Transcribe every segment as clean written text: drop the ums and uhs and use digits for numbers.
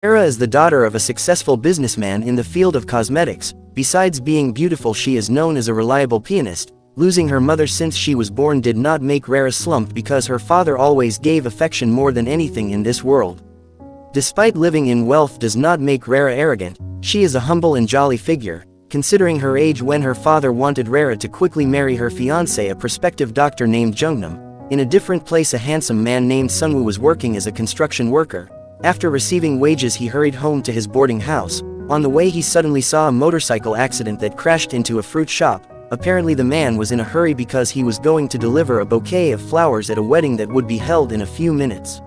Rera is the daughter of a successful businessman in the field of cosmetics. Besides being beautiful, she is known as a reliable pianist. Losing her mother since she was born did not make Rera slump because her father always gave affection more than anything in this world. Despite living in wealth does not make Rera arrogant, she is a humble and jolly figure, considering her age when her father wanted Rera to quickly marry her fiancé, a prospective doctor named Jungnam. In a different place, a handsome man named Sungwoo was working as a construction worker. After receiving wages, he hurried home to his boarding house. On the way, he suddenly saw a motorcycle accident that crashed into a fruit shop. Apparently the man was in a hurry because he was going to deliver a bouquet of flowers at a wedding that would be held in a few minutes.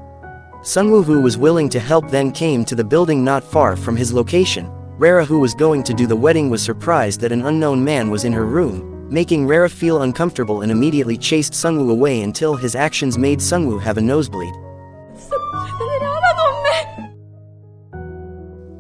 Sungwoo, who was willing to help, then came to the building not far from his location. Rera, who was going to do the wedding, was surprised that an unknown man was in her room, making Rera feel uncomfortable and immediately chased Sungwoo away until his actions made Sungwoo have a nosebleed.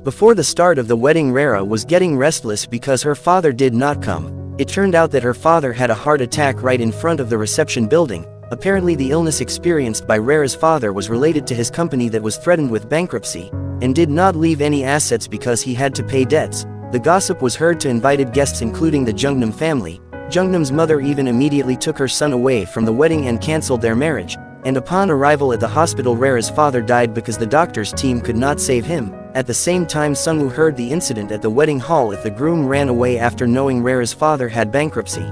Before the start of the wedding, Rera was getting restless because her father did not come. It turned out that her father had a heart attack right in front of the reception building. Apparently the illness experienced by Rera's father was related to his company that was threatened with bankruptcy, and did not leave any assets because he had to pay debts. The gossip was heard to invited guests including the Jungnam family. Jungnam's mother even immediately took her son away from the wedding and cancelled their marriage, and upon arrival at the hospital, Rera's father died because the doctor's team could not save him. At the same time, Sungwoo heard the incident at the wedding hall if the groom ran away after knowing Rera's father had bankruptcy.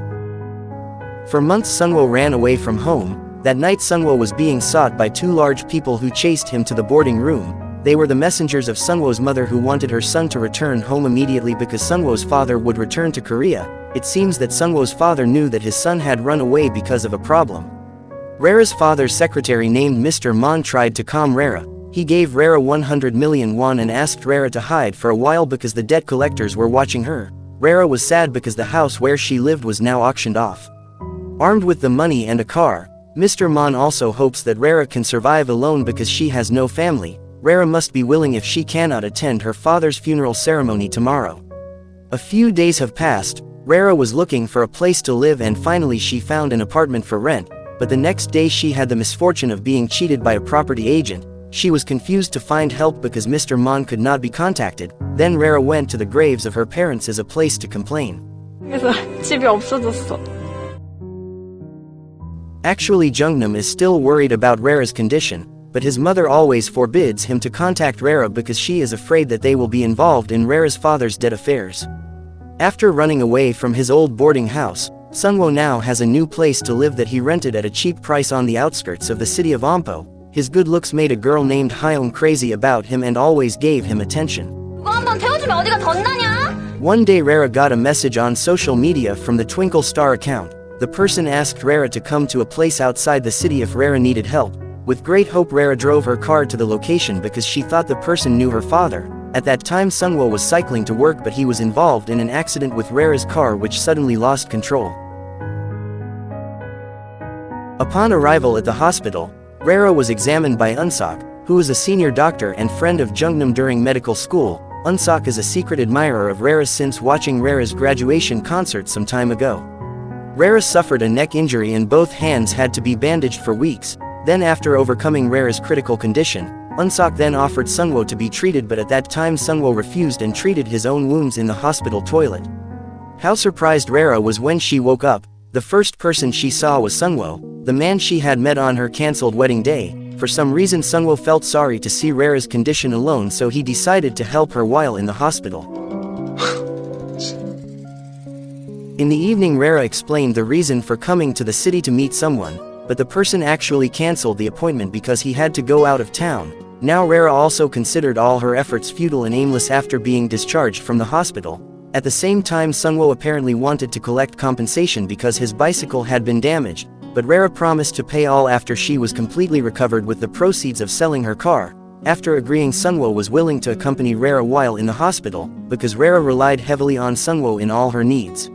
For months Sungwoo ran away from home. That night Sungwoo was being sought by two large people who chased him to the boarding room. They were the messengers of Sungwoo's mother, who wanted her son to return home immediately because Sungwoo's father would return to Korea. It seems that Sungwoo's father knew that his son had run away because of a problem. Rera's father's secretary named Mr. Mon tried to calm Rera. He gave Rera 100 million won and asked Rera to hide for a while because the debt collectors were watching her. Rera was sad because the house where she lived was now auctioned off. Armed with the money and a car, Mr. Mon also hopes that Rera can survive alone because she has no family. Rera must be willing if she cannot attend her father's funeral ceremony tomorrow. A few days have passed. Rera was looking for a place to live and finally she found an apartment for rent, but the next day she had the misfortune of being cheated by a property agent. She was confused to find help because Mr. Mon could not be contacted. Then Rera went to the graves of her parents as a place to complain. Actually, Jungnam is still worried about Rera's condition, but his mother always forbids him to contact Rera because she is afraid that they will be involved in Rera's father's debt affairs. After running away from his old boarding house, Sungwoo now has a new place to live that he rented at a cheap price on the outskirts of the city of Ompo. His good looks made a girl named Hyung crazy about him and always gave him attention. One day Rera got a message on social media from the Twinkle Star account. The person asked Rera to come to a place outside the city if Rera needed help. With great hope Rera drove her car to the location because she thought the person knew her father. At that time Sungwoo was cycling to work, but he was involved in an accident with Rera's car which suddenly lost control. Upon arrival at the hospital, Rera was examined by Unsok, who is a senior doctor and friend of Jungnam during medical school. Unsok is a secret admirer of Rera since watching Rera's graduation concert some time ago. Rera suffered a neck injury and both hands had to be bandaged for weeks. Then after overcoming Rera's critical condition, Unsok then offered Sungwoo to be treated, but at that time Sungwoo refused and treated his own wounds in the hospital toilet. How surprised Rera was when she woke up. The first person she saw was Sungwoo, the man she had met on her cancelled wedding day. For some reason Sungwoo felt sorry to see Rera's condition alone, so he decided to help her while in the hospital. In the evening Rera explained the reason for coming to the city to meet someone, but the person actually cancelled the appointment because he had to go out of town. Now Rera also considered all her efforts futile and aimless after being discharged from the hospital. At the same time Sungwoo apparently wanted to collect compensation because his bicycle had been damaged, but Rera promised to pay all after she was completely recovered with the proceeds of selling her car. After agreeing, Sungwoo was willing to accompany Rera while in the hospital, because Rera relied heavily on Sungwoo in all her needs.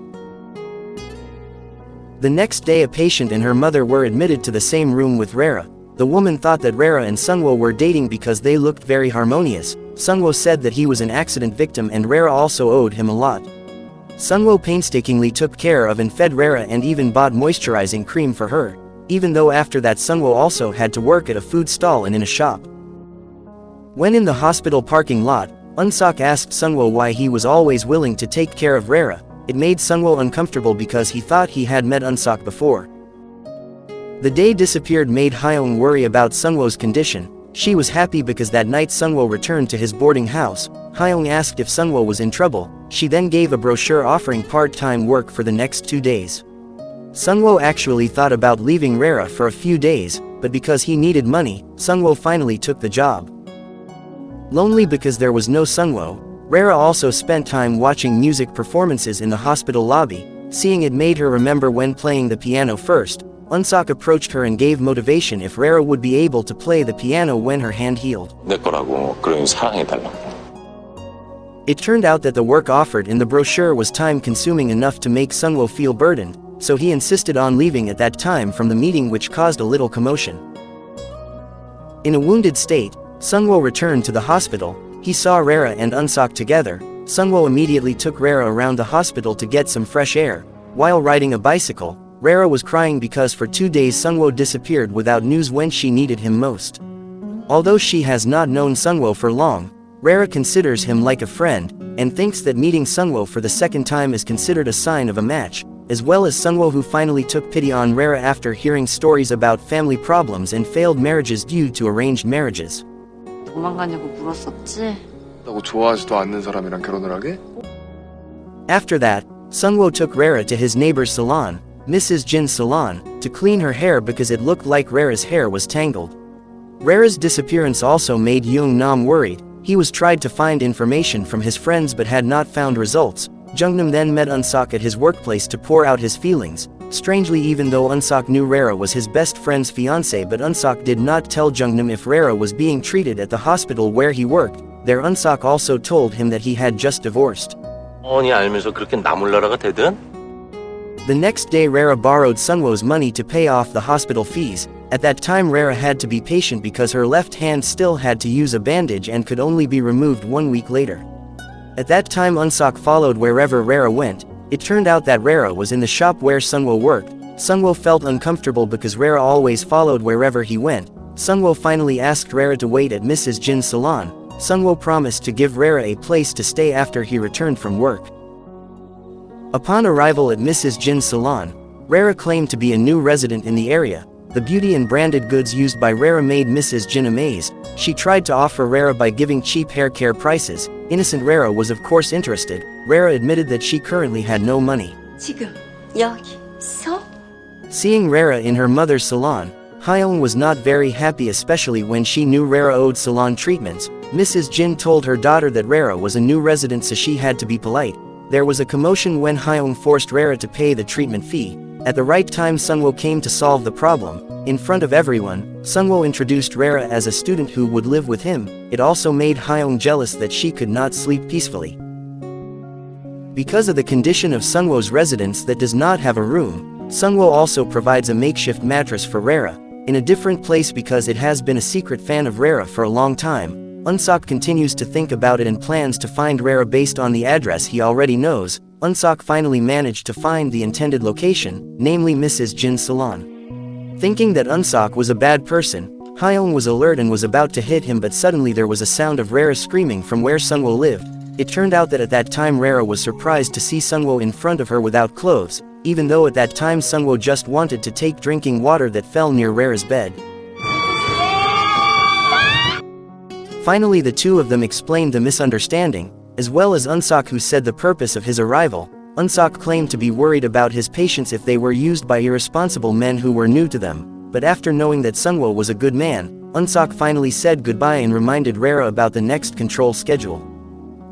The next day a patient and her mother were admitted to the same room with Rera. The woman thought that Rera and Sungwoo were dating because they looked very harmonious. Sungwoo said that he was an accident victim and Rera also owed him a lot. Sungwoo painstakingly took care of and fed Rera and even bought moisturizing cream for her, even though after that Sungwoo also had to work at a food stall and in a shop. When in the hospital parking lot, Unsok asked Sunwo why he was always willing to take care of Rara. It made Sunwo uncomfortable because he thought he had met Unsok before. The day disappeared made Hyung worry about Sunwo's condition. She was happy because that night Sunwo returned to his boarding house. Hyung asked if Sunwo was in trouble. She then gave a brochure offering part-time work for the next 2 days. Sunwo actually thought about leaving Rara for a few days, but because he needed money, Sunwo finally took the job. Lonely because there was no Sunwo, Rara also spent time watching music performances in the hospital lobby. Seeing it made her remember when playing the piano first. Unsok approached her and gave motivation if Rara would be able to play the piano when her hand healed. It turned out that the work offered in the brochure was time-consuming enough to make Sunwo feel burdened, so he insisted on leaving at that time from the meeting, which caused a little commotion. In a wounded state, Sunwo returned to the hospital. He saw Rara and Unsok together. Sunwo immediately took Rara around the hospital to get some fresh air. While riding a bicycle, Rara was crying because for 2 days Sunwo disappeared without news when she needed him most. Although she has not known Sunwo for long, Rara considers him like a friend, and thinks that meeting Sunwo for the second time is considered a sign of a match, as well as Sunwo, who finally took pity on Rara after hearing stories about family problems and failed marriages due to arranged marriages. 도망가냐고 물었었지? 좋아하지도 않는 사람이랑 결혼을 하게? After that, Sunwo took Rara to his neighbor's salon, Mrs. Jin's salon, to clean her hair because it looked like Rara's hair was tangled. Rara's disappearance also made Young-nam worried. He was tried to find information from his friends but had not found results. Jung-nam then met Unsok at his workplace to pour out his feelings. Strangely, even though Unsok knew Rara was his best friend's fiancé, but Unsok did not tell Jung-nam if Rara was being treated at the hospital where he worked. There Unsok also told him that he had just divorced. 알면서 그렇게 나몰라라가 되든? The next day Rara borrowed Sunwo's money to pay off the hospital fees. At that time Rara had to be patient because her left hand still had to use a bandage and could only be removed 1 week later. At that time Unsok followed wherever Rara went. It turned out that Rara was in the shop where Sunwo worked. Sunwo felt uncomfortable because Rara always followed wherever he went. Sunwo finally asked Rara to wait at Mrs. Jin's salon. Sunwo promised to give Rara a place to stay after he returned from work. Upon arrival at Mrs. Jin's salon, Rara claimed to be a new resident in the area. The beauty and branded goods used by Rara made Mrs. Jin amazed. She tried to offer Rara by giving cheap hair care prices. Innocent Rara was of course interested. Rara admitted that she currently had no money. 지금 여기서? Seeing Rara in her mother's salon, Hyung was not very happy, especially when she knew Rara owed salon treatments. Mrs. Jin told her daughter that Rara was a new resident, so she had to be polite. There was a commotion when Hyung forced Rara to pay the treatment fee. At the right time Sunwo came to solve the problem. In front of everyone, Sunwo introduced Rara as a student who would live with him. It also made Hyung jealous that she could not sleep peacefully. Because of the condition of Sunwo's residence that does not have a room, Sunwo also provides a makeshift mattress for Rara, in a different place because it has been a secret fan of Rara for a long time. Unsok continues to think about it and plans to find Rara based on the address he already knows. Unsok finally managed to find the intended location, namely Mrs. Jin's salon. Thinking that Unsok was a bad person, Hyung was alert and was about to hit him, but suddenly there was a sound of Rara screaming from where Sunwo lived. It turned out that at that time Rara was surprised to see Sunwo in front of her without clothes, even though at that time Sunwo just wanted to take drinking water that fell near Rara's bed. Finally the two of them explained the misunderstanding, as well as Unsok, who said the purpose of his arrival. Unsok claimed to be worried about his patients if they were used by irresponsible men who were new to them, but after knowing that Sunwo was a good man, Unsok finally said goodbye and reminded Rara about the next control schedule.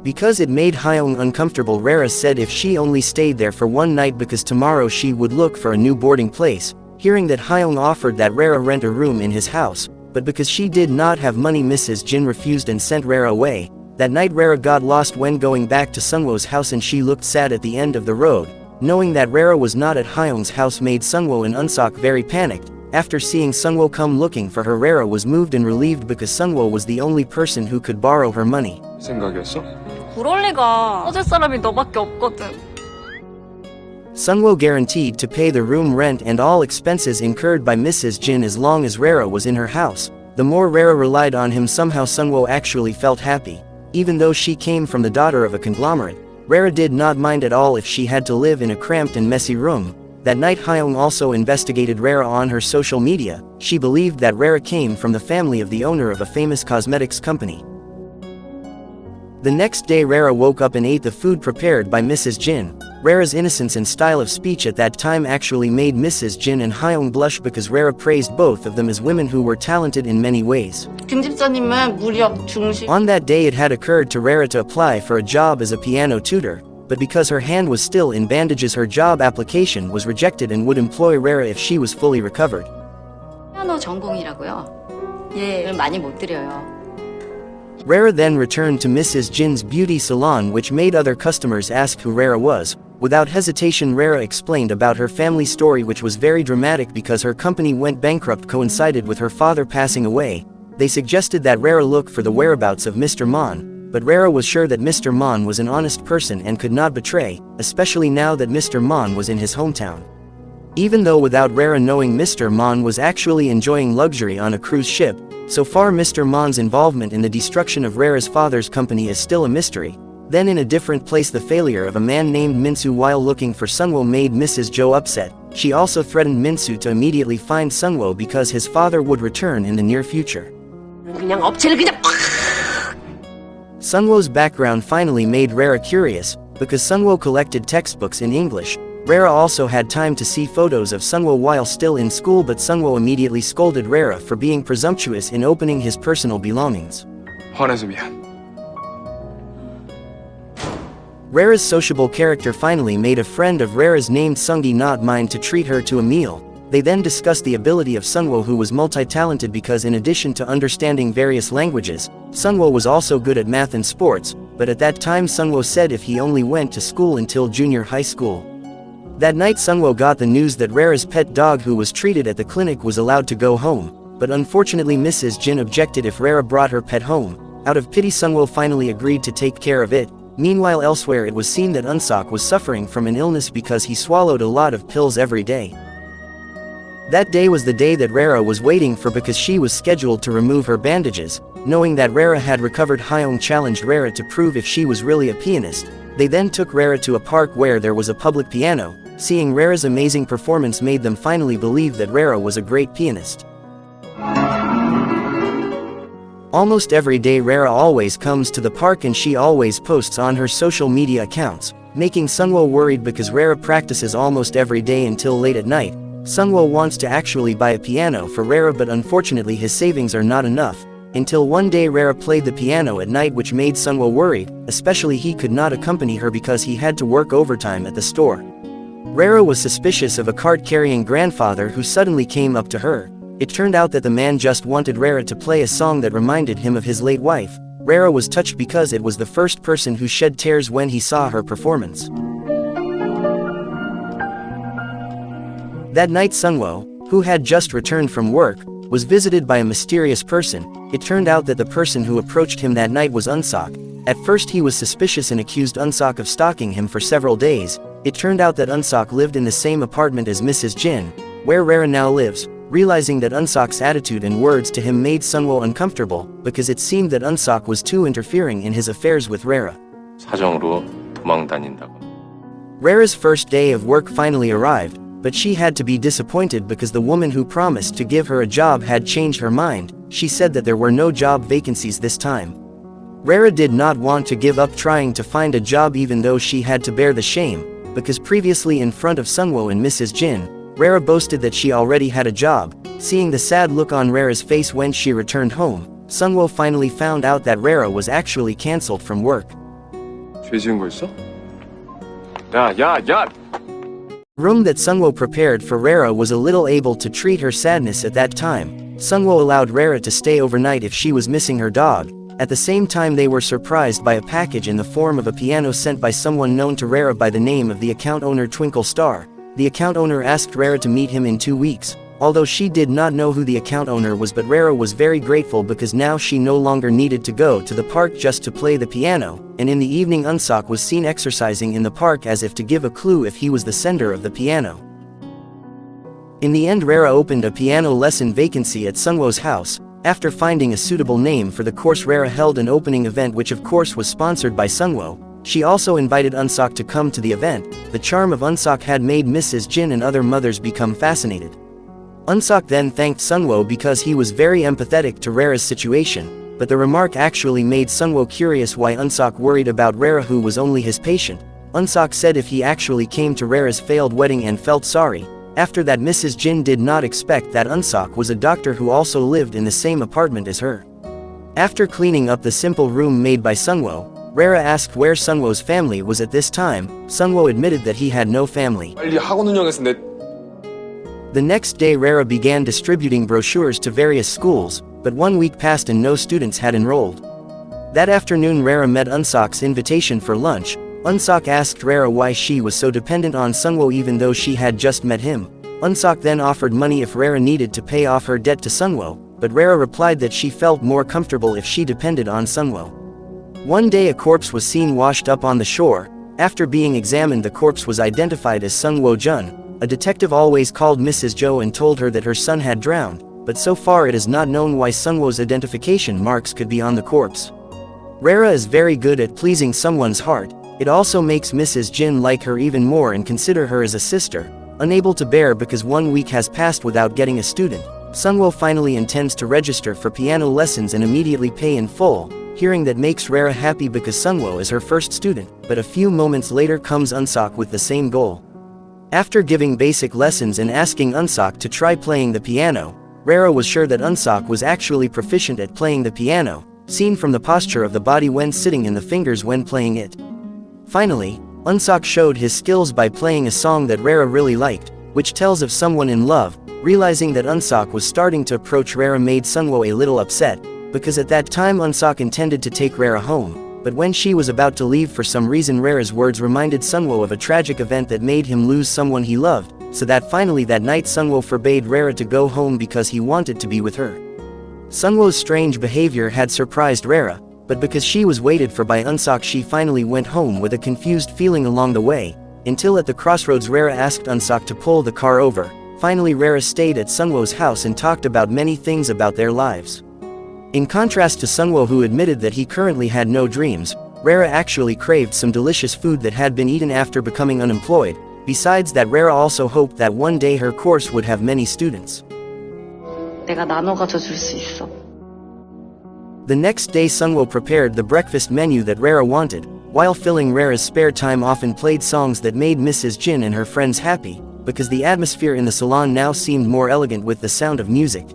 Because it made Hyung uncomfortable, Rara said if she only stayed there for 1 night because tomorrow she would look for a new boarding place. Hearing that Hyung offered that Rara rent a room in his house, but because she did not have money Mrs. Jin refused and sent Rara away. That night Rara got lost when going back to Sunwo's house and she looked sad at the end of the road. Knowing that Rara was not at Hyung's house made Sunwo and Unsok very panicked. After seeing Sunwo come looking for her, Rara was moved and relieved because Sunwo was the only person who could borrow her money. 생각이었어? 그럴 리가. 어쩔 사람이 너밖에 없거든. Sunwo guaranteed to pay the room rent and all expenses incurred by Mrs. Jin as long as Rara was in her house. The more Rara relied on him, somehow Sunwoo actually felt happy. Even though she came from the daughter of a conglomerate, Rara did not mind at all if she had to live in a cramped and messy room. That night Hyung also investigated Rara on her social media. She believed that Rara came from the family of the owner of a famous cosmetics company. The next day Rara woke up and ate the food prepared by Mrs. Jin. Rara's innocence and style of speech at that time actually made Mrs. Jin and Hyung blush because Rara praised both of them as women who were talented in many ways. 김집사님은 무력, 중심. On that day it had occurred to Rara to apply for a job as a piano tutor, but because her hand was still in bandages her job application was rejected and would employ Rara if she was fully recovered. 피아노 전공이라고요? 예, 많이 못 드려요. Rara then returned to Mrs. Jin's beauty salon, which made other customers ask who Rara was. Without hesitation Rara explained about her family story, which was very dramatic because her company went bankrupt coincided with her father passing away. They suggested that Rara look for the whereabouts of Mr. Mon, but Rara was sure that Mr. Mon was an honest person and could not betray, especially now that Mr. Mon was in his hometown. Even though without Rara knowing, Mr. Mon was actually enjoying luxury on a cruise ship. So far Mr. Mon's involvement in the destruction of Rara's father's company is still a mystery. Then in a different place the failure of a man named Minsu while looking for Sunwoo made Mrs. Jo upset. She also threatened Minsu to immediately find Sunwoo because his father would return in the near future. Sunwoo's background finally made Rara curious, because Sunwoo collected textbooks in English. Rara also had time to see photos of Sunwoo while still in school, but Sunwoo immediately scolded Rara for being presumptuous in opening his personal belongings. 화내서 미안. Rara's sociable character finally made a friend of Rara's named Sungi not mind to treat her to a meal. They then discussed the ability of Sunwoo, who was multi-talented because in addition to understanding various languages, Sunwoo was also good at math and sports, but at that time Sunwoo said if he only went to school until junior high school. That night Sunwoo got the news that Rara's pet dog who was treated at the clinic was allowed to go home, but unfortunately Mrs. Jin objected if Rara brought her pet home. Out of pity Sunwoo finally agreed to take care of it. Meanwhile elsewhere it was seen that Unsok was suffering from an illness because he swallowed a lot of pills every day. That day was the day that Rara was waiting for because she was scheduled to remove her bandages. Knowing that Rara had recovered, Hyung challenged Rara to prove if she was really a pianist. They then took Rara to a park where there was a public piano. Seeing Rara's amazing performance made them finally believe that Rara was a great pianist. Almost every day Rara always comes to the park and she always posts on her social media accounts, making Sunwoo worried because Rara practices almost every day until late at night. Sunwoo wants to actually buy a piano for Rara, but unfortunately his savings are not enough. Until one day Rara played the piano at night, which made Sunwoo worried, especially he could not accompany her because he had to work overtime at the store. Rara was suspicious of a cart-carrying grandfather who suddenly came up to her. It turned out that the man just wanted Rara to play a song that reminded him of his late wife. Rara was touched because it was the first person who shed tears when he saw her performance. That night Sunwoo, who had just returned from work, was visited by a mysterious person. It turned out that the person who approached him that night was Unsok. At first he was suspicious and accused Unsok of stalking him for several days. It turned out that Unsok lived in the same apartment as Mrs. Jin, where Rara now lives. Realizing that Unsok's attitude and words to him made Sunwoo uncomfortable, because it seemed that Unsok was too interfering in his affairs with Rara. 사정으로 도망 다닌다고. Rara's first day of work finally arrived, but she had to be disappointed because the woman who promised to give her a job had changed her mind. She said that there were no job vacancies this time. Rara did not want to give up trying to find a job even though she had to bear the shame, because previously in front of Sunwoo and Mrs. Jin, Rara boasted that she already had a job. Seeing the sad look on Rara's face when she returned home, Sunwoo finally found out that Rara was actually cancelled from work. 죄 지은 거 있어? 야! Room that Sunwoo prepared for Rara was a little able to treat her sadness at that time. Sunwoo allowed Rara to stay overnight if she was missing her dog. At the same time they were surprised by a package in the form of a piano sent by someone known to Rara by the name of the account owner Twinkle Star. The account owner asked Rara to meet him in 2 weeks. Although she did not know who the account owner was, but Rara was very grateful because now she no longer needed to go to the park just to play the piano, and in the evening Unsok was seen exercising in the park as if to give a clue if he was the sender of the piano. In the end Rara opened a piano lesson vacancy at Sunwoo's house. After finding a suitable name for the course, Rara held an opening event which of course was sponsored by Sunwo. She also invited Unsok to come to the event. The charm of Unsok had made Mrs. Jin and other mothers become fascinated. Unsok then thanked Sunwo because he was very empathetic to Rara's situation, but the remark actually made Sunwo curious why Unsok worried about Rara, who was only his patient. Unsok said if he actually came to Rara's failed wedding and felt sorry. After that, Mrs. Jin did not expect that Unsok was a doctor who also lived in the same apartment as her. After cleaning up the simple room made by Sunwo, Rara asked where Sunwo's family was at this time. Sunwo admitted that he had no family. 빨리 학원 운영해서 내 The next day, Rara began distributing brochures to various schools, but 1 week passed and no students had enrolled. That afternoon, Rara met Unsok's invitation for lunch. Unsok asked Rara why she was so dependent on Sunwo even though she had just met him. Unsok then offered money if Rara needed to pay off her debt to Sunwo, but Rara replied that she felt more comfortable if she depended on Sunwo. One day a corpse was seen washed up on the shore. After being examined, the corpse was identified as Sunwo Jun. A detective always called Mrs. Jo and told her that her son had drowned, but so far it is not known why Sunwo's identification marks could be on the corpse. Rara is very good at pleasing someone's heart. It also makes Mrs. Jin like her even more and consider her as a sister. Unable to bear because 1 week has passed without getting a student, Sunwo finally intends to register for piano lessons and immediately pay in full. Hearing that makes Rara happy because Sunwo is her first student, but a few moments later comes Unsok with the same goal. After giving basic lessons and asking Unsok to try playing the piano, Rara was sure that Unsok was actually proficient at playing the piano, seen from the posture of the body when sitting and the fingers when playing it. Finally, Unsok showed his skills by playing a song that Rara really liked, which tells of someone in love. Realizing that Unsok was starting to approach Rara made Sunwo a little upset, because at that time Unsok intended to take Rara home, but when she was about to leave, for some reason Rara's words reminded Sunwo of a tragic event that made him lose someone he loved, so that finally that night Sunwo forbade Rara to go home because he wanted to be with her. Sunwo's strange behavior had surprised Rara, but because she was waited for by Unsok, she finally went home with a confused feeling along the way, until at the crossroads Rara asked Unsok to pull the car over. Finally Rara stayed at Sunwo's house and talked about many things about their lives. In contrast to Sunwo, who admitted that he currently had no dreams, Rara actually craved some delicious food that had been eaten after becoming unemployed. Besides that, Rara also hoped that one day her course would have many students. 내가 나눠 가져줄 수 있어. The next day Sunwo prepared the breakfast menu that Rara wanted. While filling Rara's spare time, often played songs that made Mrs. Jin and her friends happy, because the atmosphere in the salon now seemed more elegant with the sound of music.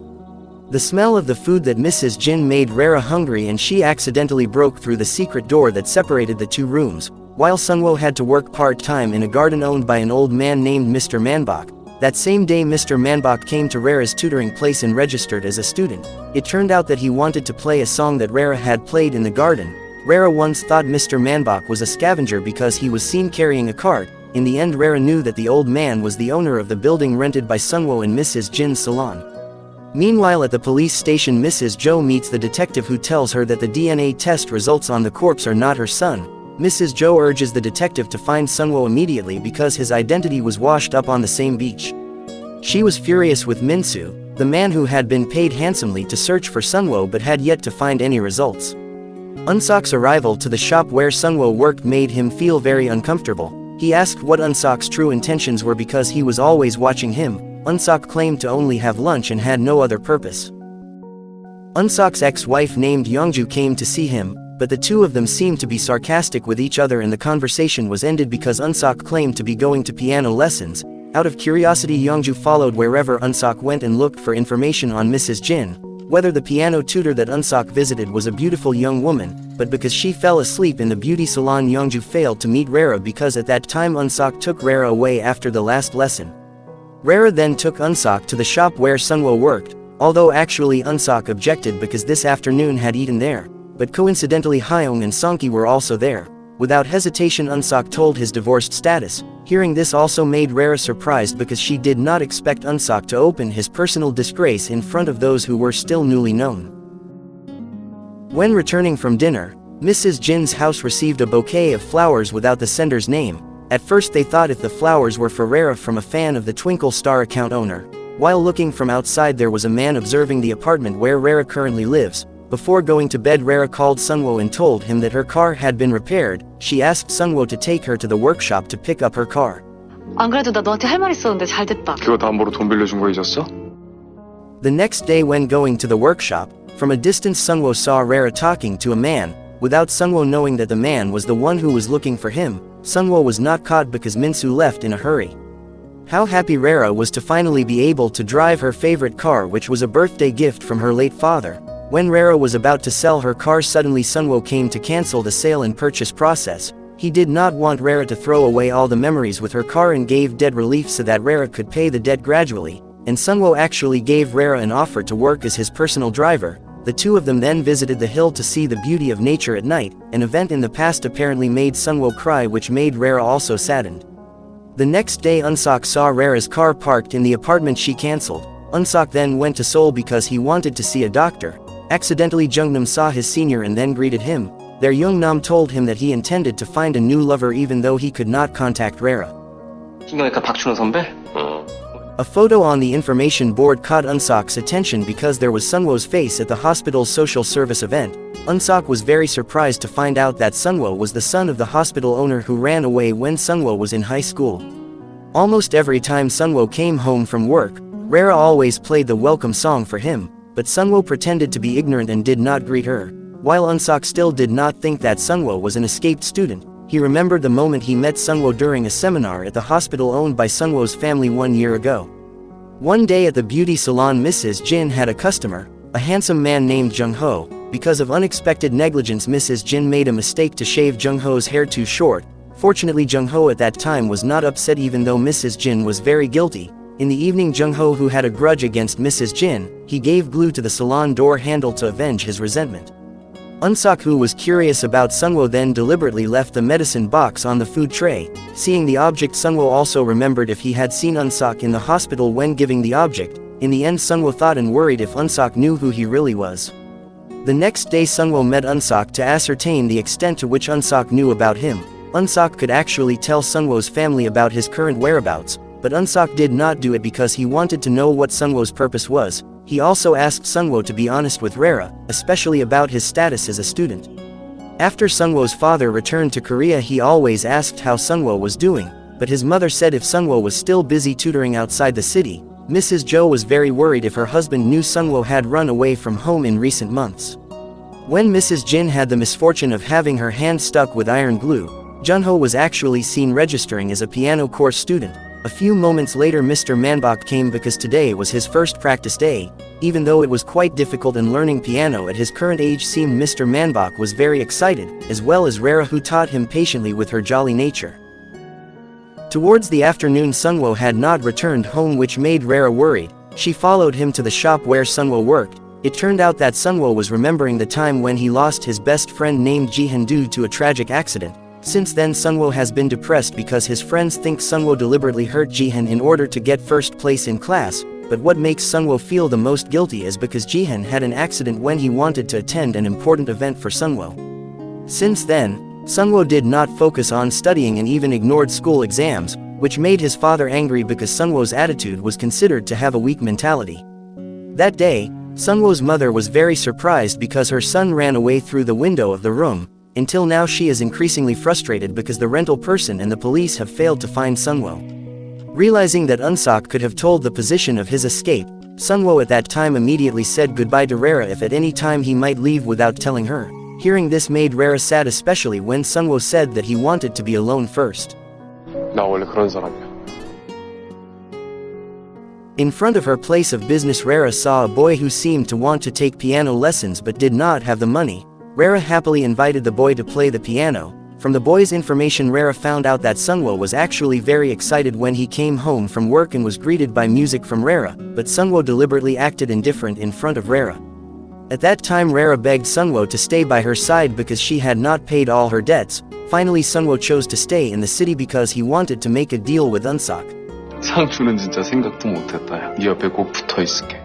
The smell of the food that Mrs. Jin made Rara hungry, and she accidentally broke through the secret door that separated the two rooms. While Sunwo had to work part-time in a garden owned by an old man named Mr. Manbok. That same day Mr. Manbok came to Rara's tutoring place and registered as a student. It turned out that he wanted to play a song that Rara had played in the garden. Rara once thought Mr. Manbok was a scavenger because he was seen carrying a cart. In the end, Rara knew that the old man was the owner of the building rented by Sunwo and Mrs. Jin's salon. Meanwhile, at the police station, Mrs. Jo meets the detective, who tells her that the DNA test results on the corpse are not her son. Mrs. Jo urges the detective to find Sunwo immediately because his identity was washed up on the same beach. She was furious with Minsu, the man who had been paid handsomely to search for Sunwo but had yet to find any results. Unsok's arrival to the shop where Sunwo worked made him feel very uncomfortable. He asked what Unsok's true intentions were because he was always watching him. Unsok claimed to only have lunch and had no other purpose. Unsok's ex-wife named Yongju came to see him, but the two of them seemed to be sarcastic with each other, and the conversation was ended because Unsok claimed to be going to piano lessons. Out of curiosity, Yongju followed wherever Unsok went and looked for information on Mrs. Jin. Whether the piano tutor that Unsok visited was a beautiful young woman, but because she fell asleep in the beauty salon, Yongju failed to meet Rara because at that time Unsok took Rara away after the last lesson. Rara then took Unsok to the shop where Sunwo worked, although actually Unsok objected because this afternoon had eaten there, but coincidentally Hyung and Songki were also there. Without hesitation, Unsok told his divorced status. Hearing this also made Rara surprised because she did not expect Unsok to open his personal disgrace in front of those who were still newly known. When returning from dinner, Mrs. Jin's house received a bouquet of flowers without the sender's name. At first they thought if the flowers were for Rara from a fan of the Twinkle star account owner. While looking from outside, there was a man observing the apartment where Rara currently lives. Before going to bed, Rara called Sungwoo and told him that her car had been repaired. She asked Sungwoo to take her to the workshop to pick up her car. 안 그래도 나 너한테 할 말 있었는데 잘 됐다. 그거 담보로 돈 빌려준 거 잊었어? The next day, when going to the workshop, from a distance Sungwoo saw Rara talking to a man. Without Sungwoo knowing that the man was the one who was looking for him, Sungwoo was not caught because Minsu left in a hurry. How happy Rara was to finally be able to drive her favorite car, which was a birthday gift from her late father. When Rara was about to sell her car, suddenly Sungwoo came to cancel the sale and purchase process. He did not want Rara to throw away all the memories with her car and gave debt relief so that Rara could pay the debt gradually, and Sungwoo actually gave Rara an offer to work as his personal driver. The two of them then visited the hill to see the beauty of nature at night. An event in the past apparently made Sungwoo cry, which made Rara also saddened. The next day, Unsok saw Rara's car parked in the apartment she cancelled. Unsok then went to Seoul because he wanted to see a doctor. Accidentally, Jungnam saw his senior and then greeted him. Their Youngnam told him that he intended to find a new lover even though he could not contact Rara. 신경외과 박준호 선배? A photo on the information board caught Unsok's attention because there was Sungwoo's face at the hospital's social service event. Unsok was very surprised to find out that Sungwoo was the son of the hospital owner who ran away when Sungwoo was in high school. Almost every time Sungwoo came home from work, Rara always played the welcome song for him, but Sungwoo pretended to be ignorant and did not greet her. While Unsok still did not think that Sungwoo was an escaped student, he remembered the moment he met Sungwoo during a seminar at the hospital owned by Sungwoo's family 1 year ago. One day at the beauty salon, Mrs. Jin had a customer, a handsome man named Jung-ho. Because of unexpected negligence, Mrs. Jin made a mistake to shave Jung-ho's hair too short. Fortunately, Jung-ho at that time was not upset even though Mrs. Jin was very guilty. In the evening, Jung-ho, who had a grudge against Mrs. Jin, he gave glue to the salon door handle to avenge his resentment. Unsok, who was curious about Sungwoo, then deliberately left the medicine box on the food tray. Seeing the object, Sungwoo also remembered if he had seen Unsok in the hospital when giving the object. In the end, Sungwoo thought and worried if Unsok knew who he really was. The next day, Sungwoo met Unsok to ascertain the extent to which Unsok knew about him. Unsok could actually tell Sungwoo's family about his current whereabouts, but Unsok did not do it because he wanted to know what Sungwoo's purpose was. He also asked Sungwoo to be honest with Rara, especially about his status as a student. After Sungwoo's father returned to Korea, he always asked how Sungwoo was doing, but his mother said if Sungwoo was still busy tutoring outside the city. Mrs. Jo was very worried if her husband knew Sungwoo had run away from home in recent months. When Mrs. Jin had the misfortune of having her hand stuck with iron glue, Junho was actually seen registering as a piano course student. A few moments later, Mr. Manbok came because today was his first practice day. Even though it was quite difficult and learning piano at his current age seemed, Mr. Manbok was very excited, as well as Rara, who taught him patiently with her jolly nature. Towards the afternoon, Sungwoo had not returned home, which made Rara worried. She followed him to the shop where Sungwoo worked. It turned out that Sungwoo was remembering the time when he lost his best friend named Jihan due to a tragic accident. Since then, Sungwoo has been depressed because his friends think Sungwoo deliberately hurt Jihan in order to get first place in class, but what makes Sungwoo feel the most guilty is because Jihan had an accident when he wanted to attend an important event for Sungwoo. Since then, Sungwoo did not focus on studying and even ignored school exams, which made his father angry because Sungwoo's attitude was considered to have a weak mentality. That day, Sungwoo's mother was very surprised because her son ran away through the window of the room. Until now, she is increasingly frustrated because the rental person and the police have failed to find Sungwoo. Realizing that Unsok could have told the position of his escape, Sungwoo at that time immediately said goodbye to Rara if at any time he might leave without telling her. Hearing this made Rara sad, especially when Sungwoo said that he wanted to be alone first. 나 원래 그런 사람이야. In front of her place of business, Rara saw a boy who seemed to want to take piano lessons but did not have the money. Rara happily invited the boy to play the piano. From the boy's information, Rara found out that Sungwoo was actually very excited when he came home from work and was greeted by music from Rara, but Sungwoo deliberately acted indifferent in front of Rara. At that time, Rara begged Sungwoo to stay by her side because she had not paid all her debts. Finally, Sungwoo chose to stay in the city because he wanted to make a deal with Unsok. 상추는 진짜 생각도 못했다. 네 옆에 꼭 붙어 있을게.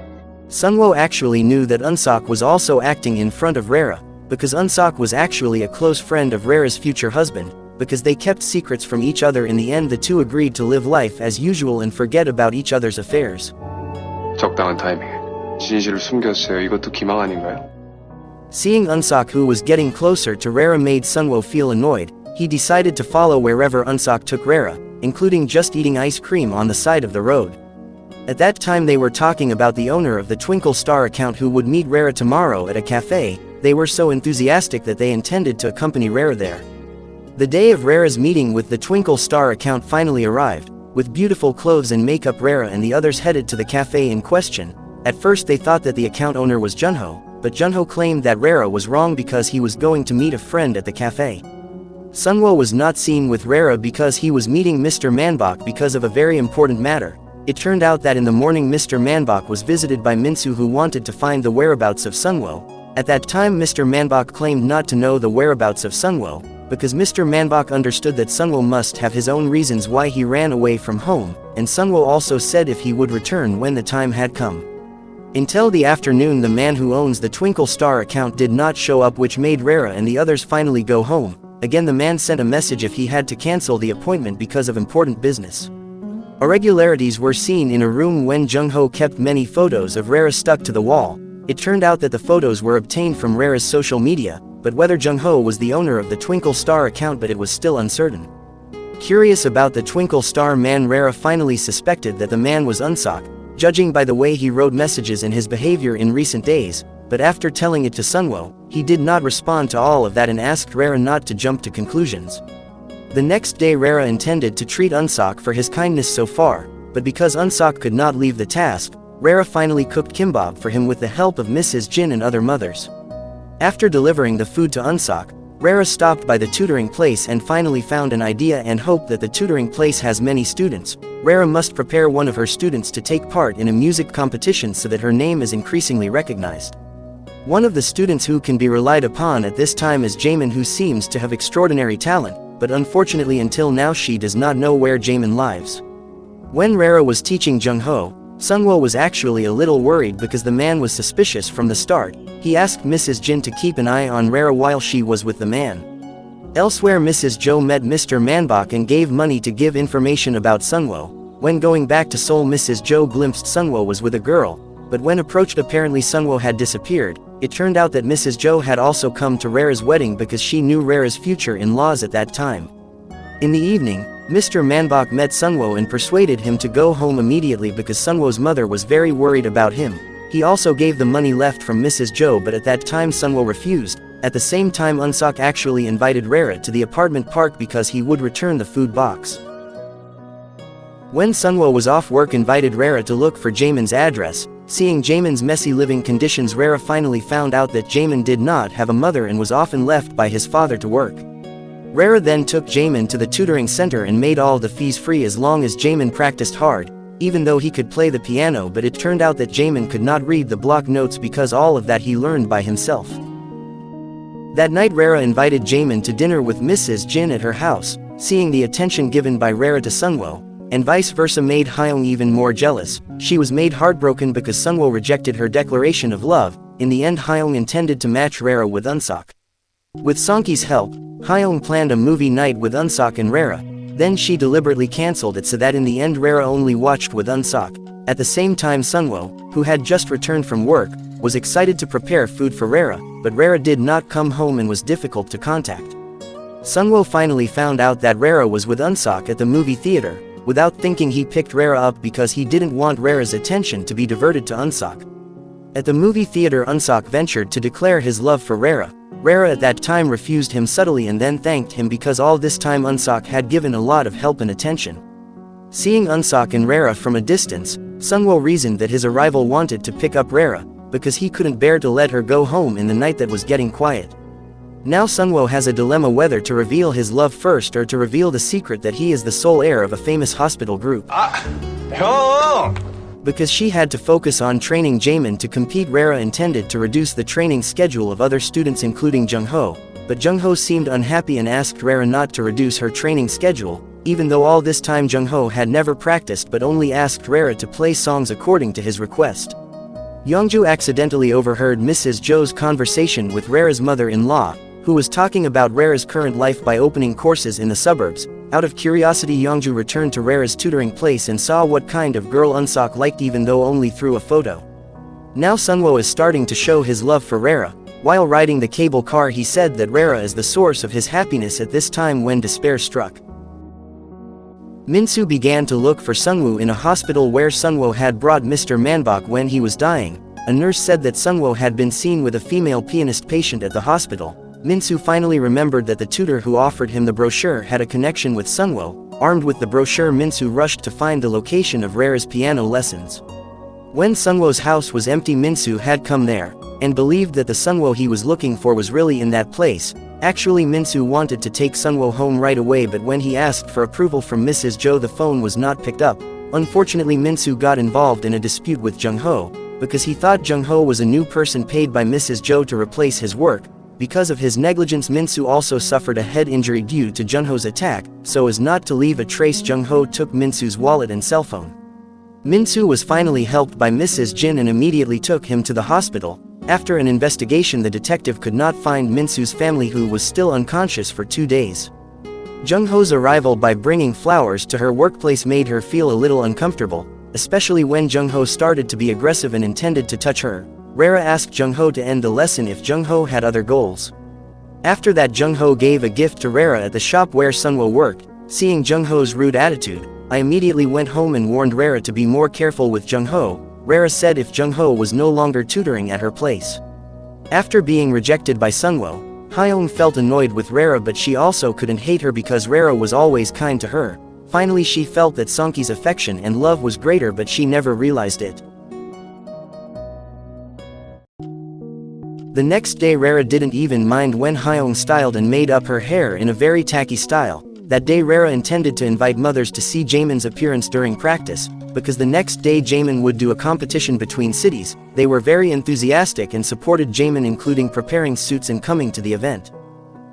Sungwoo actually knew that Unsok was also acting in front of Rara, because Unsok was actually a close friend of Rara's future husband. Because they kept secrets from each other, in the end the two agreed to live life as usual and forget about each other's affairs. 적당한 타이밍에 진실을 숨겼어요. 이것도 기망 아닌가요? Seeing Unsok who was getting closer to Rara made Sunwo feel annoyed. He decided to follow wherever Unsok took Rara, including just eating ice cream on the side of the road. At that time they were talking about the owner of the Twinkle Star account who would meet Rara tomorrow at a cafe. They were so enthusiastic that they intended to accompany Rara there. The day of Rara's meeting with the Twinkle Star account finally arrived. With beautiful clothes and makeup, Rara and the others headed to the cafe in question. At first they thought that the account owner was Junho, but Junho claimed that Rara was wrong because he was going to meet a friend at the cafe. Sunwo was not seen with Rara because he was meeting Mr. Manbok because of a very important matter. It turned out that in the morning Mr. Manbok was visited by Minsu who wanted to find the whereabouts of Sunwo. At that time Mr. Manbok claimed not to know the whereabouts of Sunwo, because Mr. Manbok understood that Sunwo must have his own reasons why he ran away from home, and Sunwo also said if he would return when the time had come. Until the afternoon the man who owns the Twinkle Star account did not show up, which made Rara and the others finally go home. Again the man sent a message if he had to cancel the appointment because of important business. Irregularities were seen in a room when Jungho kept many photos of Rara stuck to the wall. It turned out that the photos were obtained from Rara's social media, but whether Jungho was the owner of the Twinkle Star account, but it was still uncertain. Curious about the Twinkle Star man, Rara finally suspected that the man was Unsok, judging by the way he wrote messages and his behavior in recent days, but after telling it to Sunwo, he did not respond to all of that and asked Rara not to jump to conclusions. The next day Rara intended to treat Unsok for his kindness so far, but because Unsok could not leave the task, Rara finally cooked kimbap for him with the help of Mrs. Jin and other mothers. After delivering the food to Unsok, Rara stopped by the tutoring place and finally found an idea and hoped that the tutoring place has many students. Rara must prepare one of her students to take part in a music competition so that her name is increasingly recognized. One of the students who can be relied upon at this time is Jaemin, who seems to have extraordinary talent, but unfortunately until now she does not know where Jaemin lives. When Rara was teaching Jungho, Sunwo was actually a little worried because the man was suspicious from the start. He asked Mrs. Jin to keep an eye on Rara while she was with the man. Elsewhere Mrs. Jo met Mr. Manbok and gave money to give information about Sunwo. When going back to Seoul Mrs. Jo glimpsed Sunwo was with a girl, but when approached apparently Sunwo had disappeared. It turned out that Mrs. Jo had also come to Rara's wedding because she knew Rara's future in-laws at that time. In the evening, Mr. Manbok met Sunwo and persuaded him to go home immediately because Sunwo's mother was very worried about him. He also gave the money left from Mrs. Jo, but at that time Sunwo refused. At the same time Unsok actually invited Rara to the apartment park because he would return the food box. When Sunwo was off work invited Rara to look for Jaemin's address. Seeing Jaemin's messy living conditions, Rara finally found out that Jaemin did not have a mother and was often left by his father to work. Rara then took Jaemin to the tutoring center and made all the fees free as long as Jaemin practiced hard, even though he could play the piano, but it turned out that Jaemin could not read the block notes because all of that he learned by himself. That night Rara invited Jaemin to dinner with Mrs. Jin at her house. Seeing the attention given by Rara to Sunwo, and vice versa, made Hyung even more jealous. She was made heartbroken because Sunwo rejected her declaration of love. In the end Hyung intended to match Rara with Unsok. With Songki's help, Hyung planned a movie night with Unsok and Rara. Then she deliberately cancelled it so that in the end Rara only watched with Unsok. At the same time Sunwo, who had just returned from work, was excited to prepare food for Rara, but Rara did not come home and was difficult to contact. Sunwo finally found out that Rara was with Unsok at the movie theater. Without thinking he picked Rara up because he didn't want Rara's attention to be diverted to Unsok. At the movie theater Unsok ventured to declare his love for Rara. Rara at that time refused him subtly and then thanked him because all this time Unsok had given a lot of help and attention. Seeing Unsok and Rara from a distance, Sunwo reasoned that his arrival wanted to pick up Rara, because he couldn't bear to let her go home in the night that was getting quiet. Now Sunwo has a dilemma whether to reveal his love first or to reveal the secret that he is the sole heir of a famous hospital group. Because she had to focus on training Jaemin to compete, Rara intended to reduce the training schedule of other students including Jungho, but Jungho seemed unhappy and asked Rara not to reduce her training schedule, even though all this time Jungho had never practiced but only asked Rara to play songs according to his request. Youngju accidentally overheard Mrs. Jo's conversation with Rara's mother-in-law, who was talking about Rara's current life by opening courses in the suburbs. Out of curiosity, Yongju returned to Rara's tutoring place and saw what kind of girl Unsok liked, even though only through a photo. Now Sunwo is starting to show his love for Rara. While riding the cable car, he said that Rara is the source of his happiness at this time when despair struck. Minsu began to look for Sungwoo in a hospital where Sunwo had brought Mr. Manbok when he was dying. A nurse said that Sunwo had been seen with a female pianist patient at the hospital. Minsu finally remembered that the tutor who offered him the brochure had a connection with Sunwo. Armed with the brochure, Minsu rushed to find the location of Rara's piano lessons. When Sunwo's house was empty, Minsu had come there, and believed that the Sunwo he was looking for was really in that place. Actually, Minsu wanted to take Sunwo home right away, but when he asked for approval from Mrs. Jo, the phone was not picked up. Unfortunately, Minsu got involved in a dispute with Jung-ho, because he thought Jung-ho was a new person paid by Mrs. Jo to replace his work. Because of his negligence, Minsu also suffered a head injury due to Jung-ho's attack. So as not to leave a trace, Jung-ho took Minsu's wallet and cell phone. Minsu was finally helped by Mrs. Jin and immediately took him to the hospital. After an investigation, the detective could not find Minsu's family, who was still unconscious for 2 days. Jung-ho's arrival by bringing flowers to her workplace made her feel a little uncomfortable, especially when Jung-ho started to be aggressive and intended to touch her. Rara asked Jung-ho to end the lesson if Jung-ho had other goals. After that, Jung-ho gave a gift to Rara at the shop where Sunwo worked. Seeing Jung-ho's rude attitude, I immediately went home and warned Rara to be more careful with Jung-ho. Rara said if Jung-ho was no longer tutoring at her place. After being rejected by Sunwo, Hyung felt annoyed with Rara, but she also couldn't hate her because Rara was always kind to her. Finally, she felt that Songki's affection and love was greater, but she never realized it. The next day, Rara didn't even mind when Hyung styled and made up her hair in a very tacky style. That day, Rara intended to invite mothers to see Jaemin's appearance during practice, because the next day Jaemin would do a competition between cities. They were very enthusiastic and supported Jaemin, including preparing suits and coming to the event.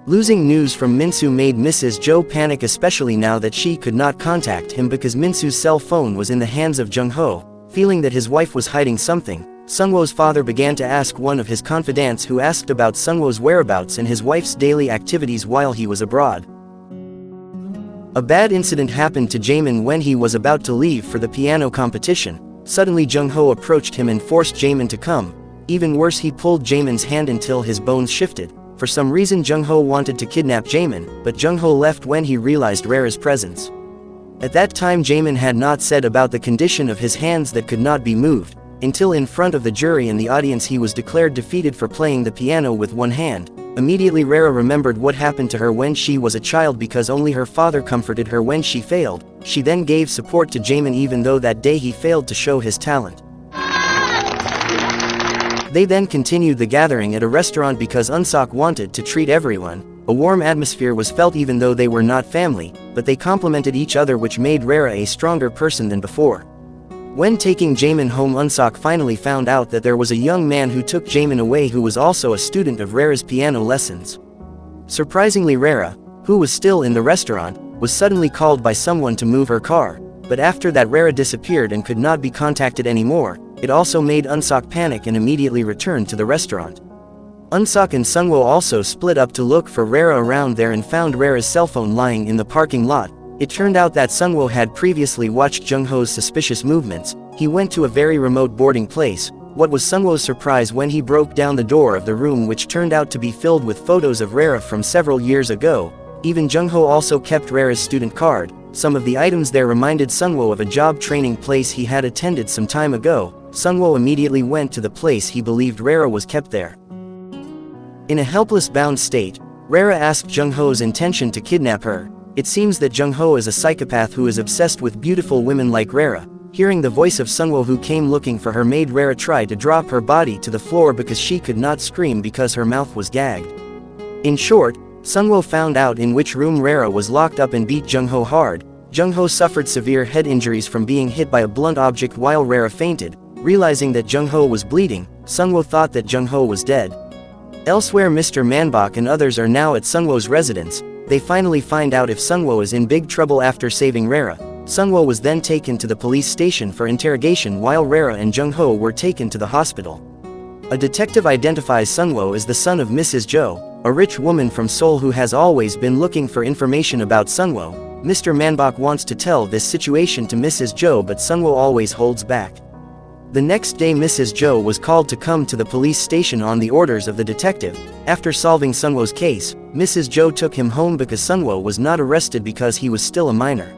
Losing news from Minsu made Mrs. Jo panic, especially now that she could not contact him because Minsu's cell phone was in the hands of Jung-ho. Feeling that his wife was hiding something, Sunwo's father began to ask one of his confidants, who asked about Sunwo's whereabouts and his wife's daily activities while he was abroad. A bad incident happened to Jaemin when he was about to leave for the piano competition. Suddenly Jung-ho approached him and forced Jaemin to come. Even worse, he pulled Jaemin's hand until his bones shifted. For some reason, Jung-ho wanted to kidnap Jaemin, but Jung-ho left when he realized Rara's presence. At that time, Jaemin had not said about the condition of his hands that could not be moved, until in front of the jury and the audience he was declared defeated for playing the piano with one hand. Immediately Rara remembered what happened to her when she was a child, because only her father comforted her when she failed. She then gave support to Jaemin even though that day he failed to show his talent. They then continued the gathering at a restaurant because Unsok wanted to treat everyone. A warm atmosphere was felt even though they were not family, but they complimented each other, which made Rara a stronger person than before. When taking Jaemin home, Unsok finally found out that there was a young man who took Jaemin away who was also a student of Rara's piano lessons. Surprisingly, Rara, who was still in the restaurant, was suddenly called by someone to move her car, but after that Rara disappeared and could not be contacted anymore. It also made Unsok panic and immediately returned to the restaurant. Unsok and Sunwo also split up to look for Rara around there and found Rara's cell phone lying in the parking lot. It turned out that Sunwo had previously watched Jung-ho's suspicious movements. He went to a very remote boarding place. What was Sunwo's surprise when he broke down the door of the room, which turned out to be filled with photos of Rara from several years ago. Even Jung-ho also kept Rara's student card. Some of the items there reminded Sunwo of a job training place he had attended some time ago. Sunwo immediately went to the place he believed Rara was kept there. In a helpless, bound state, Rara asked Jung-ho's intention to kidnap her. It seems that Jung-ho is a psychopath who is obsessed with beautiful women like Rara. Hearing the voice of Sunwo who came looking for her made Rara try to drop her body to the floor because she could not scream because her mouth was gagged. In short, Sunwo found out in which room Rara was locked up and beat Jung-ho hard. Jung-ho suffered severe head injuries from being hit by a blunt object while Rara fainted. Realizing that Jung-ho was bleeding, Sunwo thought that Jung-ho was dead. Elsewhere, Mr. Manbok and others are now at Sunwo's residence. They finally find out if Sunwo is in big trouble after saving Rara. Sunwo was then taken to the police station for interrogation while Rara and Jung-ho were taken to the hospital. A detective identifies Sunwo as the son of Mrs. Jo, a rich woman from Seoul who has always been looking for information about Sunwo. Mr. Manbok wants to tell this situation to Mrs. Jo, but Sunwo always holds back. The next day Mrs. Jo was called to come to the police station on the orders of the detective. After solving Sunwo's case, Mrs. Jo took him home because Sunwo was not arrested because he was still a minor.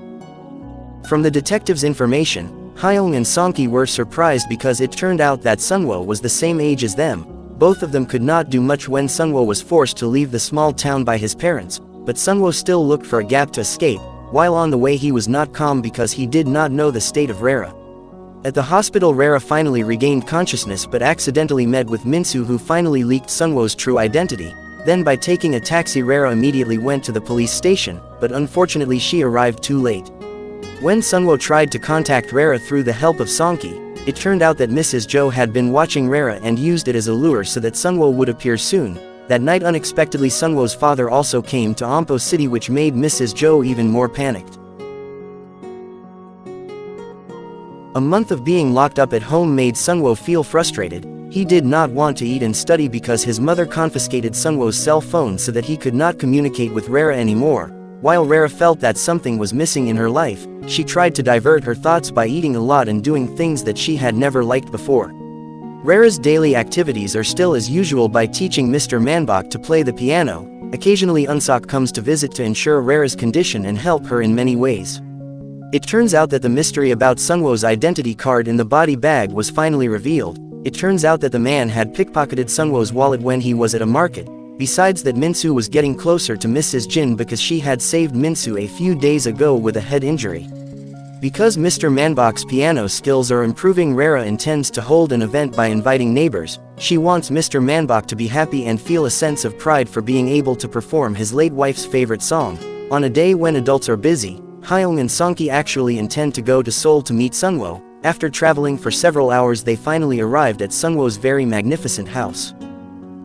From the detective's information, Hyung and Songki were surprised because it turned out that Sunwo was the same age as them. Both of them could not do much when Sunwo was forced to leave the small town by his parents, but Sunwo still looked for a gap to escape. While on the way he was not calm because he did not know the state of Rara. At the hospital Rara finally regained consciousness but accidentally met with Minsu, who finally leaked Sunwo's true identity. Then by taking a taxi Rara immediately went to the police station, but unfortunately she arrived too late. When Sunwo tried to contact Rara through the help of Songki, it turned out that Mrs. Jo had been watching Rara and used it as a lure so that Sunwo would appear soon. That night unexpectedly Sunwo's father also came to Ampo City, which made Mrs. Jo even more panicked. A month of being locked up at home made Sunwo feel frustrated. He did not want to eat and study because his mother confiscated Sunwo's cell phone so that he could not communicate with Rara anymore. While Rara felt that something was missing in her life, she tried to divert her thoughts by eating a lot and doing things that she had never liked before. Rara's daily activities are still as usual by teaching Mr. Manbok to play the piano. Occasionally Unsok comes to visit to ensure Rara's condition and help her in many ways. It turns out that the mystery about Sunwo's identity card in the body bag was finally revealed. It turns out that the man had pickpocketed Sunwo's wallet when he was at a market. Besides that, Minsu was getting closer to Mrs. Jin because she had saved Minsu a few days ago with a head injury. Because Mr. Manbok's piano skills are improving, Rara intends to hold an event by inviting neighbors. She wants Mr. Manbok to be happy and feel a sense of pride for being able to perform his late wife's favorite song. On a day when adults are busy, Hyung and Songki actually intend to go to Seoul to meet Sunwo. After traveling for several hours they finally arrived at Sunwo's very magnificent house.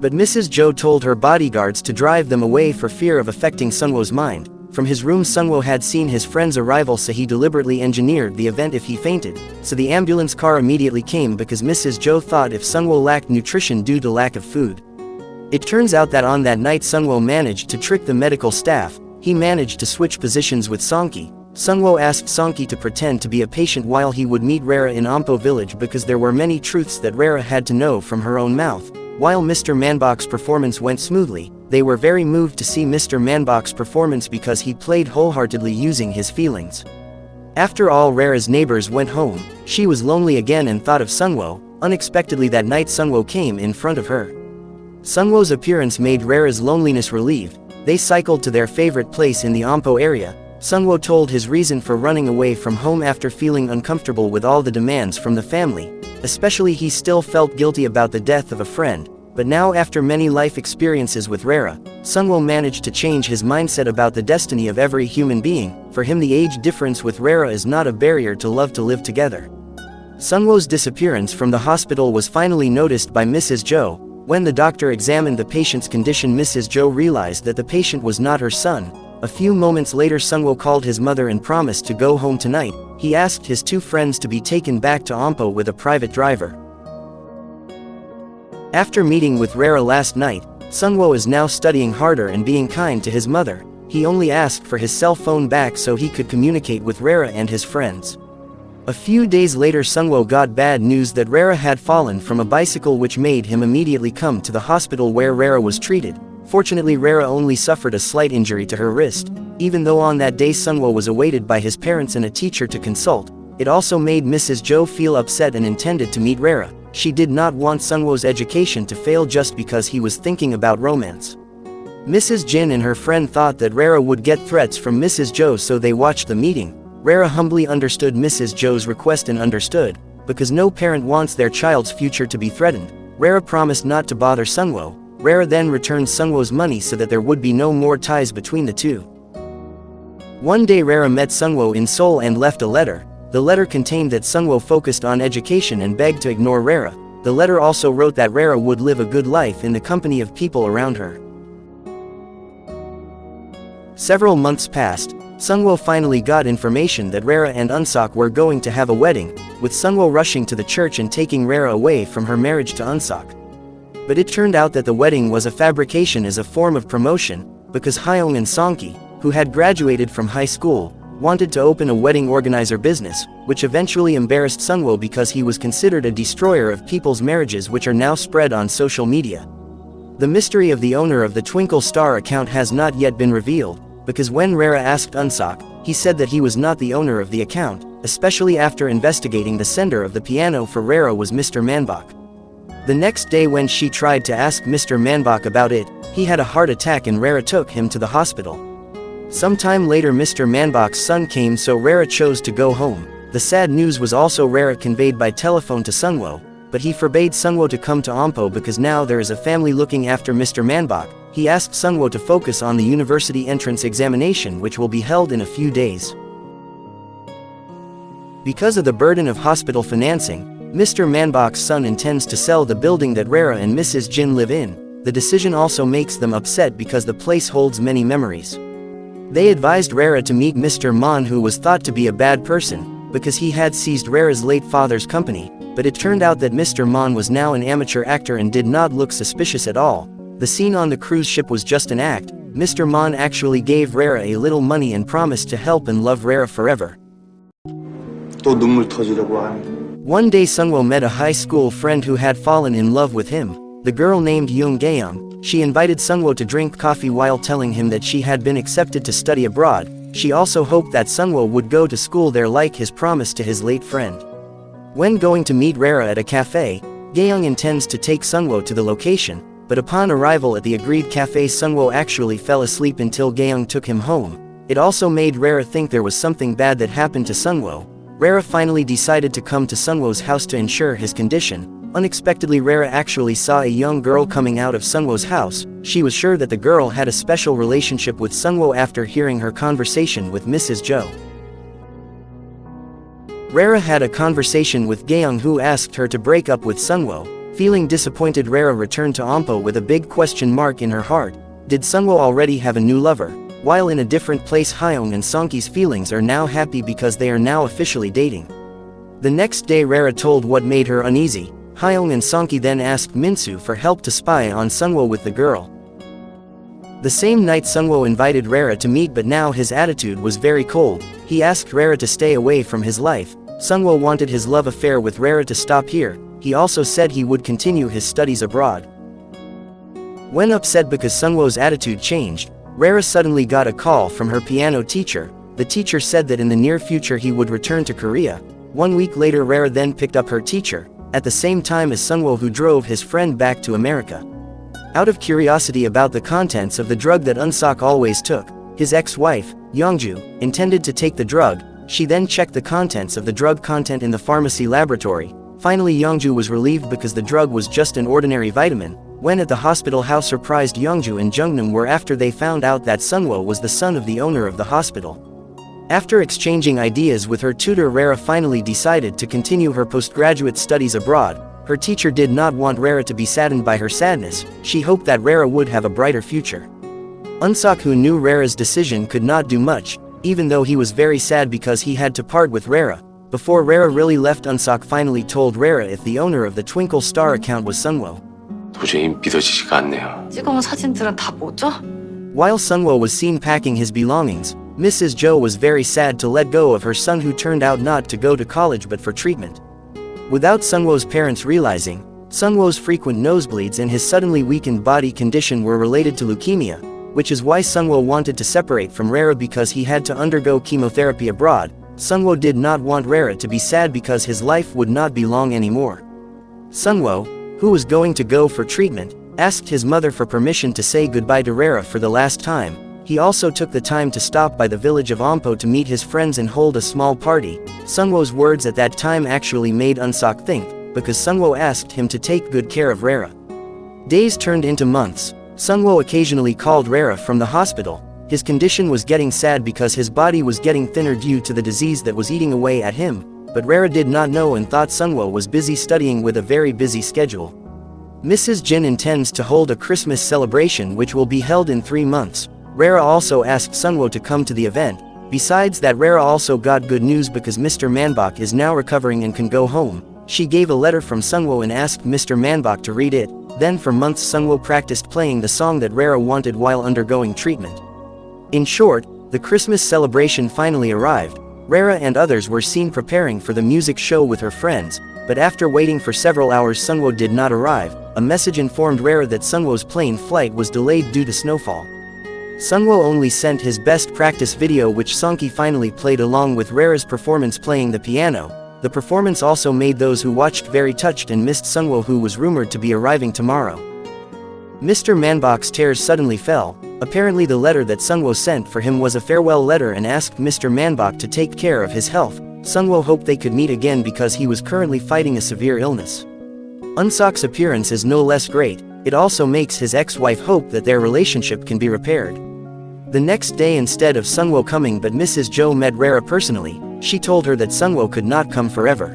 But Mrs. Jo told her bodyguards to drive them away for fear of affecting Sunwo's mind. From his room Sunwo had seen his friend's arrival, so he deliberately engineered the event if he fainted. So the ambulance car immediately came because Mrs. Jo thought if Sunwo lacked nutrition due to lack of food. It turns out that on that night Sunwo managed to trick the medical staff. He managed to switch positions with Songki. Sunwo asked Songki to pretend to be a patient while he would meet Rara in Ampo village because there were many truths that Rara had to know from her own mouth. While Mr. Manbok's performance went smoothly, they were very moved to see Mr. Manbok's performance because he played wholeheartedly using his feelings. After all Rara's neighbors went home, she was lonely again and thought of Sunwo. Unexpectedly that night Sunwo came in front of her. Sunwo's appearance made Rara's loneliness relieved. They cycled to their favorite place in the Ampo area. Sunwo told his reason for running away from home after feeling uncomfortable with all the demands from the family. Especially he still felt guilty about the death of a friend. But now after many life experiences with Rara, Sunwo managed to change his mindset about the destiny of every human being. For him the age difference with Rara is not a barrier to love to live together. Sunwo's disappearance from the hospital was finally noticed by Mrs. Jo. When the doctor examined the patient's condition, Mrs. Jo realized that the patient was not her son. A few moments later Sunwo called his mother and promised to go home tonight. He asked his two friends to be taken back to Ampo with a private driver. After meeting with Rara last night, Sunwo is now studying harder and being kind to his mother. He only asked for his cell phone back so he could communicate with Rara and his friends. A few days later Sunwo got bad news that Rara had fallen from a bicycle, which made him immediately come to the hospital where Rara was treated. Fortunately Rara only suffered a slight injury to her wrist. Even though on that day Sunwo was awaited by his parents and a teacher to consult, it also made Mrs. Jo feel upset and intended to meet Rara. She did not want Sunwo's education to fail just because he was thinking about romance. Mrs. Jin and her friend thought that Rara would get threats from Mrs. Jo, so they watched the meeting. Rara humbly understood Mrs. Jo's request and understood, because no parent wants their child's future to be threatened. Rara promised not to bother Sunwo. Rara then returned Sunwo's money so that there would be no more ties between the two. One day Rara met Sunwo in Seoul and left a letter. The letter contained that Sunwo focused on education and begged to ignore Rara. The letter also wrote that Rara would live a good life in the company of people around her. Several months passed. Sunwo finally got information that Rara and Unsok were going to have a wedding, with Sunwo rushing to the church and taking Rara away from her marriage to Unsok. But it turned out that the wedding was a fabrication as a form of promotion, because Hyung and Songki, who had graduated from high school, wanted to open a wedding organizer business, which eventually embarrassed Sungwoo because he was considered a destroyer of people's marriages, which are now spread on social media. The mystery of the owner of the Twinkle Star account has not yet been revealed, because when Rara asked Unsok, he said that he was not the owner of the account, especially after investigating the sender of the piano for Rara was Mr. Manbok. The next day when she tried to ask Mr. Manbok about it, he had a heart attack and Rara took him to the hospital. Sometime later Mr. Manbok's son came, so Rara chose to go home. The sad news was also Rara conveyed by telephone to Sungwoo, but he forbade Sungwoo to come to Ompo because now there is a family looking after Mr. Manbok. He asked Sungwoo to focus on the university entrance examination, which will be held in a few days. Because of the burden of hospital financing, Mr. Manbok's son intends to sell the building that Rara and Mrs. Jin live in. The decision also makes them upset because the place holds many memories. They advised Rara to meet Mr. Mon, who was thought to be a bad person, because he had seized Rara's late father's company, but it turned out that Mr. Mon was now an amateur actor and did not look suspicious at all. The scene on the cruise ship was just an act. Mr. Mon actually gave Rara a little money and promised to help and love Rara forever. 또 눈물 터지려고 하니. One day Sungwoo met a high school friend who had fallen in love with him, the girl named Yoon Gaeyoung. She invited Sungwoo to drink coffee while telling him that she had been accepted to study abroad. She also hoped that Sungwoo would go to school there like his promise to his late friend. When going to meet Rara at a cafe, Gaeyoung intends to take Sungwoo to the location, but upon arrival at the agreed cafe Sungwoo actually fell asleep until Gaeyoung took him home. It also made Rara think there was something bad that happened to Sungwoo. Rara finally decided to come to Sungwoo's house to ensure his condition. Unexpectedly Rara actually saw a young girl coming out of Sungwoo's house. She was sure that the girl had a special relationship with Sungwoo after hearing her conversation with Mrs. Jo. Rara had a conversation with Gaeyoung, who asked her to break up with Sungwoo. Feeling disappointed, Rara returned to Ompo with a big question mark in her heart. Did Sungwoo already have a new lover? While in a different place, Hyung and Songki's feelings are now happy because they are now officially dating. The next day Rara told what made her uneasy. Hyung and Songki then asked Minsu for help to spy on Sungwoo with the girl. The same night Sungwoo invited Rara to meet, but now his attitude was very cold. He asked Rara to stay away from his life. Sungwoo wanted his love affair with Rara to stop here. He also said he would continue his studies abroad. When upset because Sungwoo's attitude changed, Rara suddenly got a call from her piano teacher. The teacher said that in the near future he would return to Korea. 1 week later Rara then picked up her teacher, at the same time as Sungwoo, who drove his friend back to America. Out of curiosity about the contents of the drug that Unsok always took, his ex-wife, Youngju, intended to take the drug. She then checked the contents of the drug content in the pharmacy laboratory. Finally Youngju was relieved because the drug was just an ordinary vitamin. When at the hospital, how surprised Youngju and Jungnam were after they found out that Sungwoo was the son of the owner of the hospital. After exchanging ideas with her tutor, Rara finally decided to continue her postgraduate studies abroad. Her teacher did not want Rara to be saddened by her sadness. She hoped that Rara would have a brighter future. Unsok, who knew Rara's decision, could not do much, even though he was very sad because he had to part with Rara. Before Rara really left, Unsok finally told Rara if the owner of the Twinkle Star account was Sungwoo. 도저히 믿어지지가 않네요. 찍어온 사진들은 다 뭐죠? While Sungwoo was seen packing his belongings, Mrs. Jo was very sad to let go of her son, who turned out not to go to college but for treatment. Without Sungwoo's parents realizing, Sungwoo's frequent nosebleeds and his suddenly weakened body condition were related to leukemia, which is why Sungwoo wanted to separate from Rara because he had to undergo chemotherapy abroad. Sungwoo did not want Rara to be sad because his life would not be long anymore. Sungwoo, who was going to go for treatment, asked his mother for permission to say goodbye to Rara for the last time. He also took the time to stop by the village of Ompo to meet his friends and hold a small party. Sungwoo's words at that time actually made Unsok think, because Sungwoo asked him to take good care of Rara. Days turned into months. Sungwoo occasionally called Rara from the hospital. His condition was getting sad because his body was getting thinner due to the disease that was eating away at him, but Rara did not know and thought Sungwoo was busy studying with a very busy schedule. Mrs. Jin intends to hold a Christmas celebration which will be held in 3 months. Rara also asked Sungwoo to come to the event. Besides that, Rara also got good news because Mr. Manbok is now recovering and can go home. She gave a letter from Sungwoo and asked Mr. Manbok to read it. Then for months Sungwoo practiced playing the song that Rara wanted while undergoing treatment. In short, the Christmas celebration finally arrived. Rara and others were seen preparing for the music show with her friends, but after waiting for several hours Sunwo did not arrive. A message informed Rara that Sunwo's plane flight was delayed due to snowfall. Sunwo only sent his best practice video which Songki finally played along with Rara's performance playing the piano. The performance also made those who watched very touched and missed Sunwo, who was rumored to be arriving tomorrow. Mr. Manbok's tears suddenly fell. Apparently the letter that Sunwo sent for him was a farewell letter and asked Mr. Manbok to take care of his health. Sunwo hoped they could meet again because he was currently fighting a severe illness. Unsok's appearance is no less great. It also makes his ex-wife hope that their relationship can be repaired. The next day, instead of Sunwo coming but Mrs. Jo met Rara personally, she told her that Sunwo could not come forever.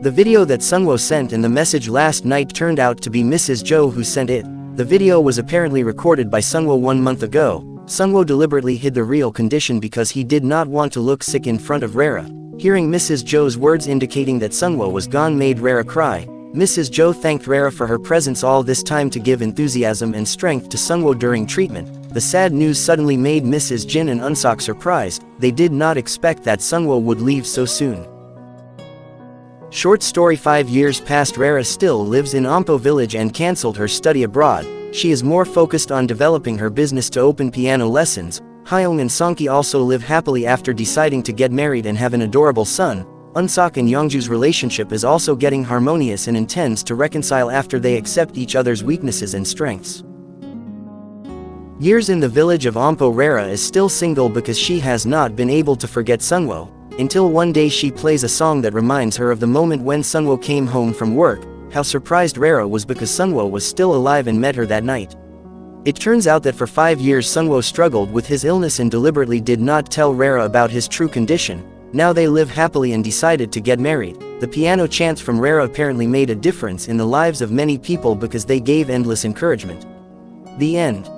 The video that Sunwo sent and the message last night turned out to be Mrs. Jo who sent it. The video was apparently recorded by Sunwo 1 month ago. Sunwo deliberately hid the real condition because he did not want to look sick in front of Rara. Hearing Mrs. Jo's words indicating that Sunwo was gone made Rara cry. Mrs. Jo thanked Rara for her presence all this time to give enthusiasm and strength to Sunwo during treatment. The sad news suddenly made Mrs. Jin and Unsok surprised. They did not expect that Sunwo would leave so soon. Short story: 5 years passed. Rara still lives in Ampo village and cancelled her study abroad. She is more focused on developing her business to open piano lessons. Hyung and Songki also live happily after deciding to get married and have an adorable son. Unsok and Youngju's relationship is also getting harmonious and intends to reconcile after they accept each other's weaknesses and strengths. Years in the village of Ampo. Rara is still single because she has not been able to forget Sunwo, until one day she plays a song that reminds her of the moment when Sunwo came home from work. How surprised Rara was because Sunwo was still alive and met her that night. It turns out that for 5 years Sunwo struggled with his illness and deliberately did not tell Rara about his true condition. Now they live happily and decided to get married. The piano chants from Rara apparently made a difference in the lives of many people because they gave endless encouragement. The end.